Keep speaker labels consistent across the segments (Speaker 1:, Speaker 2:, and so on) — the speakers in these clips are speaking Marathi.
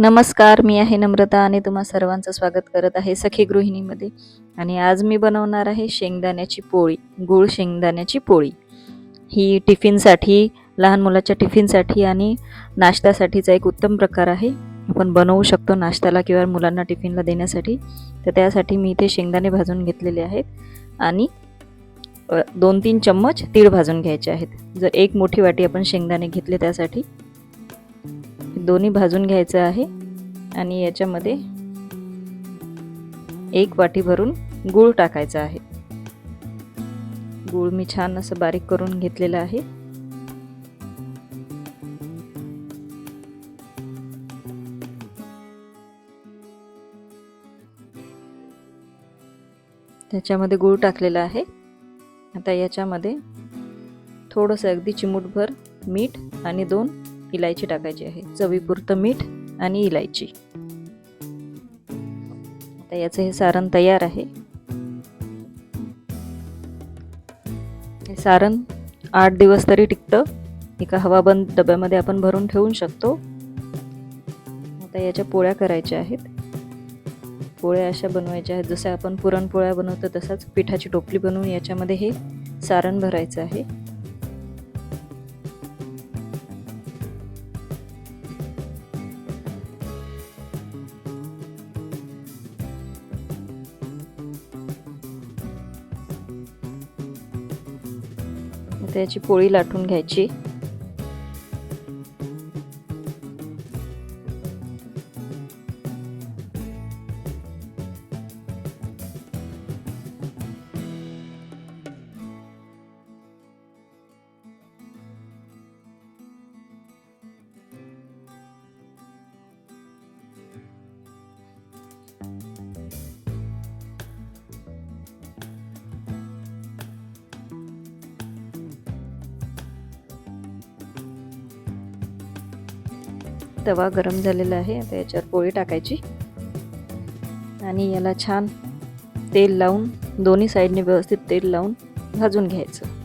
Speaker 1: नमस्कार, मी आहे नम्रता आणि तुम्हा सर्वांचं स्वागत करत आहे सखी गृहिणीमध्ये. आणि आज मी बनवणार आहे शेंगदाण्याची पोळी, गूळ शेंगदाण्याची पोळी. ही टिफिनसाठी, लहान मुलाच्या टिफिनसाठी आणि नाश्त्यासाठीचा एक उत्तम प्रकार आहे. आपण बनवू शकतो नाश्त्याला किंवा मुलांना टिफिनला देण्यासाठी. तर त्यासाठी मी इथे शेंगदाणे भाजून घेतलेले आहेत आणि 2-3 चम्मच तीळ भाजून घ्यायचे आहेत. जर एक मोठी वाटी आपण शेंगदाणे घेतले त्यासाठी दोन्ही भाजून घ्यायचं आहे. आणि याच्यामध्ये 1 वाटी भरून गूळ टाकायचा आहे. गूळ मी छान असं बारीक करून घेतलेलं आहे. त्याच्यामध्ये गूळ टाकलेला आहे. आता याच्यामध्ये थोडंसं अगदी चिमूटभर मीठ आणि 2 इलायची टाकायची आहे. चवीपुरतं मीठ आणि इलायची. आता याचं हे सारण तयार आहे. हे सारण 8 दिवस तरी टिकतं. एका हवाबंद डब्यामध्ये आपण भरून ठेवू शकतो. आता याच्या पोळ्या करायच्या आहेत. पोळ्या अशा बनवायच्या आहेत जसं आपण पुरणपोळ्या बनवतो तसाच पिठाची टोपली बनवून याच्यामध्ये हे सारण भरायचं आहे. त्याची पोळी लाटून घ्यायची. तवा गरम झालेला आहे. आता याच्यावर पोळी टाकायची आणि याला छान तेल लावून दोन्ही साईडने व्यवस्थित तेल लावून भाजून घ्यायचं.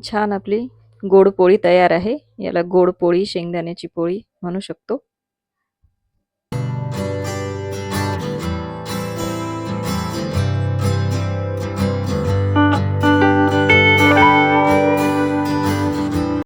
Speaker 1: छान आपली गोड पोळी तयार आहे. याला गोड पोळी, शेंगदाण्याची पोळी म्हणू शकतो.